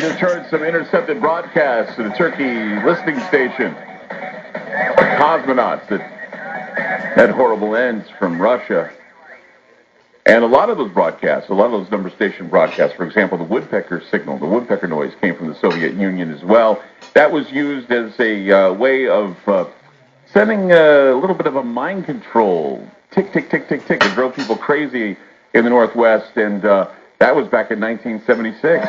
just heard some intercepted broadcasts to the Turkey listening station. Cosmonauts that had horrible ends from Russia. And a lot of those broadcasts, a lot of those number station broadcasts, for example, the woodpecker signal, the woodpecker noise came from the Soviet Union as well. That was used as a way of sending a little bit of a mind control. Tick, tick, tick, tick, tick. It drove people crazy in the Northwest, and that was back in 1976.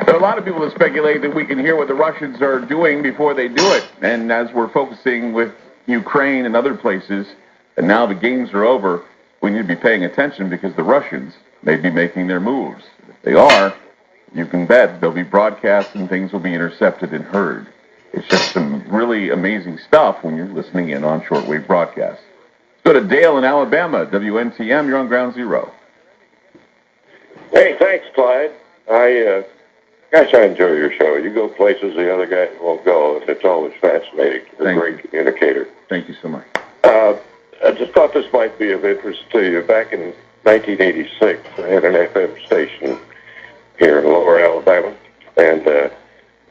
A lot of people have speculated that we can hear what the Russians are doing before they do it. And as we're focusing with Ukraine and other places, and now the games are over, we need to be paying attention because the Russians may be making their moves. If they are, you can bet they'll be broadcast and things will be intercepted and heard. It's just some really amazing stuff when you're listening in on shortwave broadcasts. Let's go to Dale in Alabama, WNTM. You're on Ground Zero. Hey, thanks, Clyde. Gosh, I enjoy your show. You go places the other guys won't go, and it's always fascinating. You're a great communicator. Thank you so much. I just thought this might be of interest to you. Back in 1986, I had an FM station here in Lower Alabama, and a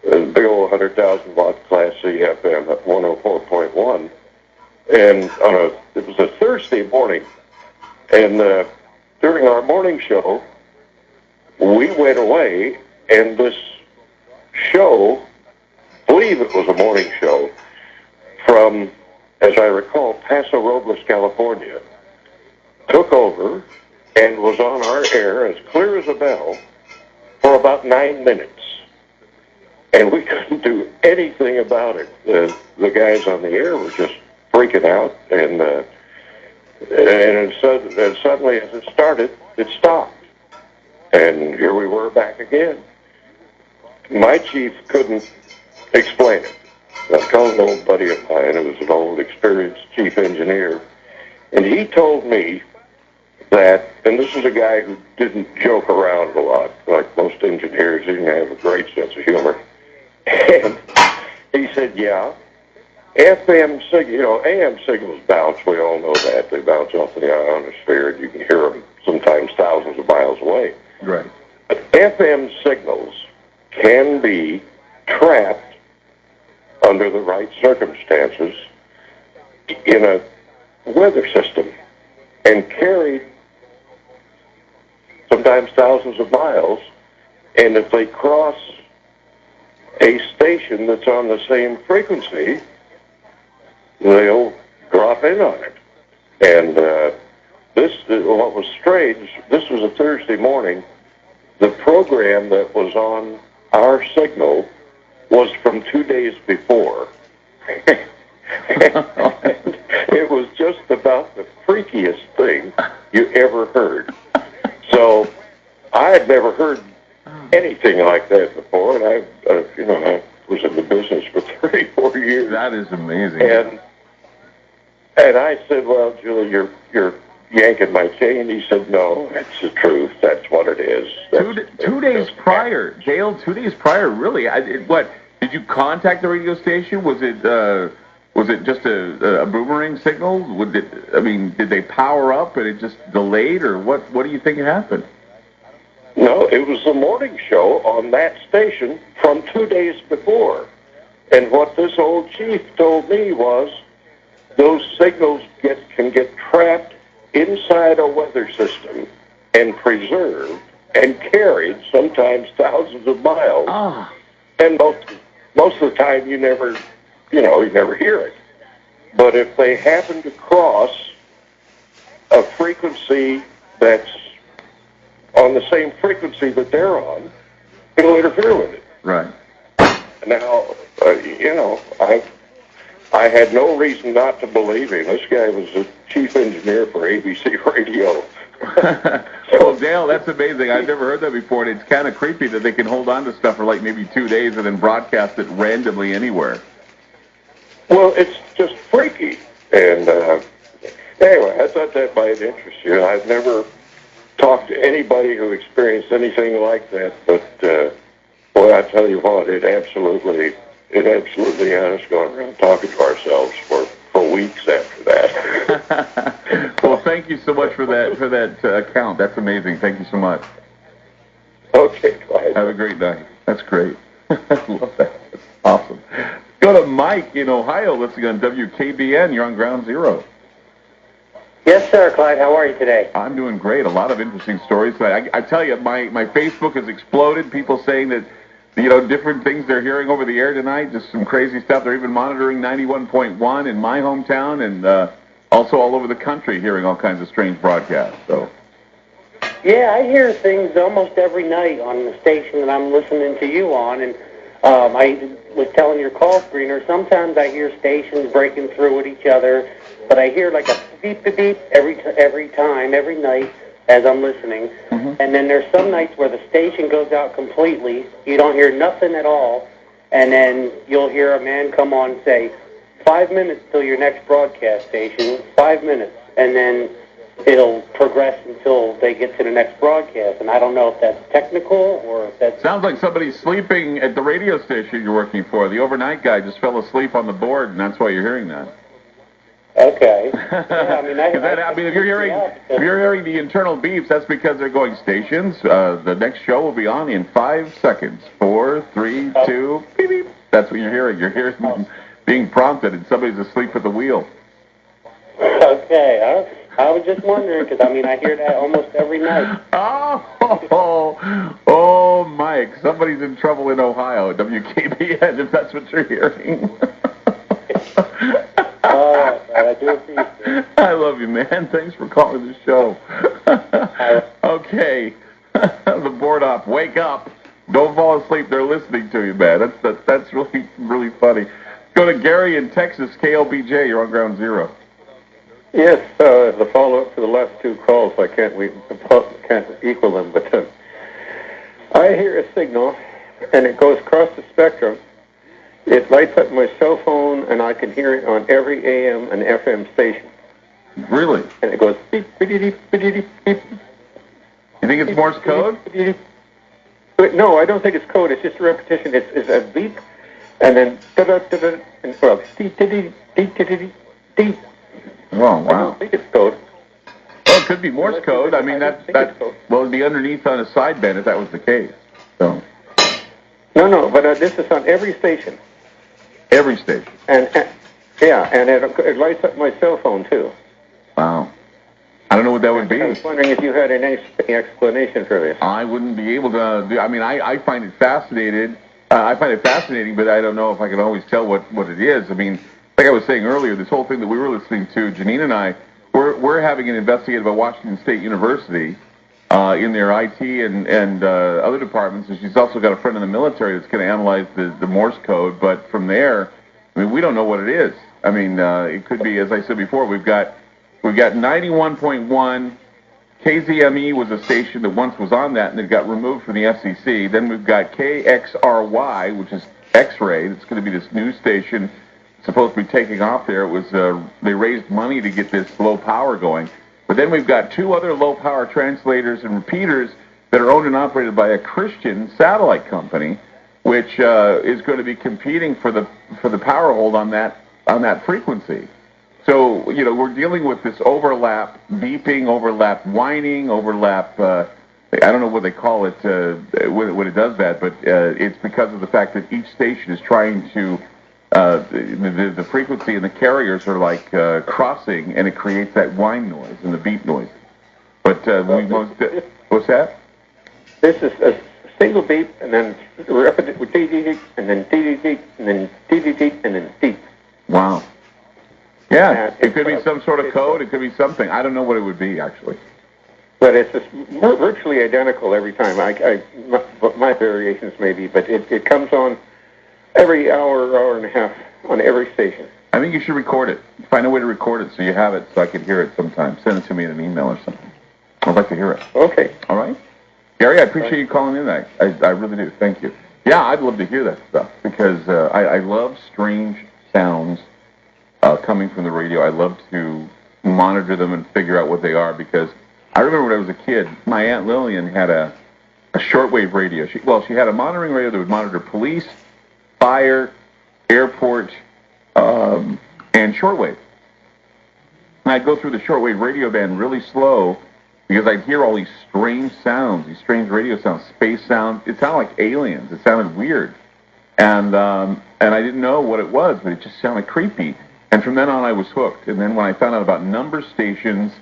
big old 100,000-watt Class C FM at 104.1. And it was a Thursday morning, and during our morning show, we went away. And this show, I believe it was a morning show, from, as I recall, Paso Robles, California, took over and was on our air as clear as a bell for about 9 minutes. And we couldn't do anything about it. The guys on the air were just freaking out, and suddenly as it started, it stopped. And here we were back again. My chief couldn't explain it. I called an old buddy of mine who was an old, experienced chief engineer, and he told me that, and this is a guy who didn't joke around a lot, like most engineers, he didn't have a great sense of humor. And he said, yeah, AM signals bounce, we all know that. They bounce off the ionosphere, and you can hear them sometimes thousands of miles away. Right. But FM signals can be trapped under the right circumstances in a weather system and carried sometimes thousands of miles, and if they cross a station that's on the same frequency, they'll drop in on it. And what was strange, this was a Thursday morning, the program that was on our signal was from 2 days before. It was just about the freakiest thing you ever heard. So I had never heard anything like that before, and I was in the business for 34 years. That is amazing. And I said, well, Julie, you're yanking my chain. He said, no, that's the truth. That's what it is. Two days prior, Dale. 2 days prior, really? What did you contact the radio station? Was it just a boomerang signal? Did they power up and it just delayed, or what? What do you think happened? No, it was the morning show on that station from 2 days before. And what this old chief told me was those signals can get trapped inside a weather system and preserved and carried sometimes thousands of miles. Ah. And most of the time you never hear it. But if they happen to cross a frequency that's on the same frequency that they're on, it'll interfere with it. Right. Now, I had no reason not to believe him. This guy was the chief engineer for ABC Radio. Well, Dale, that's amazing. I've never heard that before, and it's kind of creepy that they can hold on to stuff for like maybe 2 days and then broadcast it randomly anywhere. Well, it's just freaky. And anyway, I thought that might interest you. I've never talked to anybody who experienced anything like that, but boy, I tell you what, it absolutely it absolutely had us going around talking to ourselves for weeks after that. Well, thank you so much for that account. That's amazing. Thank you so much. Okay, Clyde. Have a great night. That's great. I love that. That's awesome. Go to Mike in Ohio, listening on WKBN. You're on Ground Zero. Yes, sir, Clyde. How are you today? I'm doing great. A lot of interesting stories. I tell you, my Facebook has exploded. People saying that, different things they're hearing over the air tonight, just some crazy stuff. They're even monitoring 91.1 in my hometown and also all over the country, hearing all kinds of strange broadcasts. So. Yeah, I hear things almost every night on the station that I'm listening to you on, and I was telling your call screener, sometimes I hear stations breaking through with each other, but I hear like a beep, beep, beep every time, every night as I'm listening. Mm-hmm. And then there's some nights where the station goes out completely, you don't hear nothing at all, and then you'll hear a man come on and say, 5 minutes till your next broadcast station, 5 minutes, and then it'll progress until they get to the next broadcast, and I don't know if that's technical or if that's... Sounds like somebody's sleeping at the radio station you're working for. The overnight guy just fell asleep on the board, and that's why you're hearing that. Okay. Yeah, if you're hearing the internal beeps, that's because they're going stations. The next show will be on in 5 seconds. 4, 3, 2, beep, beep. That's what you're hearing. You're hearing being prompted, and somebody's asleep at the wheel. Okay. I was just wondering, because, I hear that almost every night. Oh, Mike, somebody's in trouble in Ohio, WKBN, if that's what you're hearing. I do appreciate it. I love you, man. Thanks for calling the show. Okay. The board op, wake up. Don't fall asleep. They're listening to you, man. That's really, really funny. Go to Gary in Texas, KLBJ. You're on Ground Zero. Yes, the follow-up to the last two calls, I can't equal them, but I hear a signal, and it goes across the spectrum. It lights up my cell phone, and I can hear it on every AM and FM station. Really? And it goes beep, beep, beep, beep, beep, beep. You think it's Morse code? But no, I don't think it's code. It's just a repetition. It's a beep, and then da-da-da-da, and well, dee-dee-dee-dee-dee-dee. Oh, wow. I don't think it's code. Well, it could be Morse code. It'd be underneath on a sideband if that was the case. So. No, but this is on every station. Every station. And it lights up my cell phone, too. Wow. I don't know what that would be. I was wondering if you had any explanation for this. I wouldn't be able to do. I find it fascinating. But I don't know if I can always tell what it is. Like I was saying earlier, this whole thing that we were listening to, Janine and I, we're having it investigated by Washington State University in their IT and other departments, and she's also got a friend in the military that's going to analyze the Morse code. But from there, we don't know what it is. It could be, as I said before, we've got 91.1. KZME was a station that once was on that, and it got removed from the FCC. Then we've got KXRY, which is X-ray. It's going to be this new station supposed to be taking off there. It was they raised money to get this low power going. But then we've got two other low power translators and repeaters that are owned and operated by a Christian satellite company, which is going to be competing for the power hold on that frequency. So we're dealing with this overlap beeping, overlap whining, overlap. I don't know what they call it when it does that, but it's because of the fact that each station is trying to. The frequency and the carriers are like crossing, and it creates that whine noise and the beep noise. But what's that? This is a single beep, and then repetitive with dee-dee-dee, and then dee-dee-dee, and then dee-dee-dee, and then dee. Wow. Yeah, it could be some sort of code. It could be something. I don't know what it would be, actually. But it's just virtually identical every time. My variations maybe, but it comes on every hour and a half on every station. I think you should record it. Find a way to record it so you have it so I can hear it sometime. Send it to me in an email or something. I'd like to hear it. Okay. All right? Gary, I appreciate you calling in tonight. I really do. Thank you. Yeah, I'd love to hear that stuff because I love strange sounds coming from the radio. I love to monitor them and figure out what they are because I remember when I was a kid, my Aunt Lillian had a shortwave radio. She had a monitoring radio that would monitor police, fire, and shortwave. And I'd go through the shortwave radio band really slow because I'd hear all these strange sounds, these strange radio sounds, space sounds. It sounded like aliens. It sounded weird. And I didn't know what it was, but it just sounded creepy. And from then on, I was hooked. And then when I found out about number stations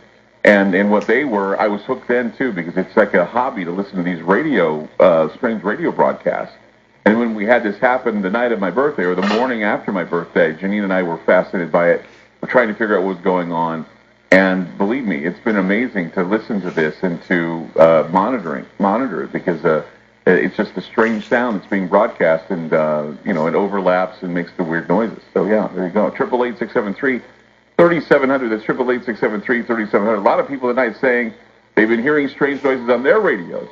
and what they were, I was hooked then, too, because it's like a hobby to listen to these strange radio broadcasts. And when we had this happen the night of my birthday, or the morning after my birthday, Janine and I were fascinated by it. We're trying to figure out what was going on. And believe me, it's been amazing to listen to this and to monitor it, because it's just a strange sound that's being broadcast, and it overlaps and makes the weird noises. So yeah, there you go. 888-673-3700. That's 888-673-3700. A lot of people tonight saying they've been hearing strange noises on their radios.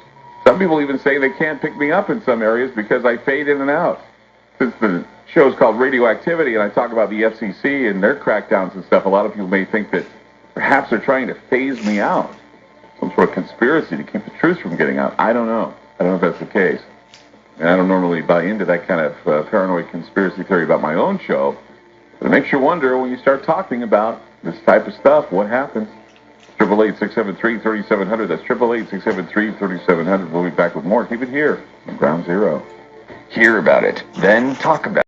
Some people even say they can't pick me up in some areas because I fade in and out. Since the show is called Radioactivity and I talk about the FCC and their crackdowns and stuff, a lot of people may think that perhaps they're trying to phase me out. Some sort of conspiracy to keep the truth from getting out. I don't know. I don't know if that's the case. And I don't normally buy into that kind of paranoid conspiracy theory about my own show. But it makes you wonder when you start talking about this type of stuff, what happens? 888-673-3700. That's 888-673-3700. We'll be back with more. Keep it here on Ground Zero. Hear about it, then talk about it.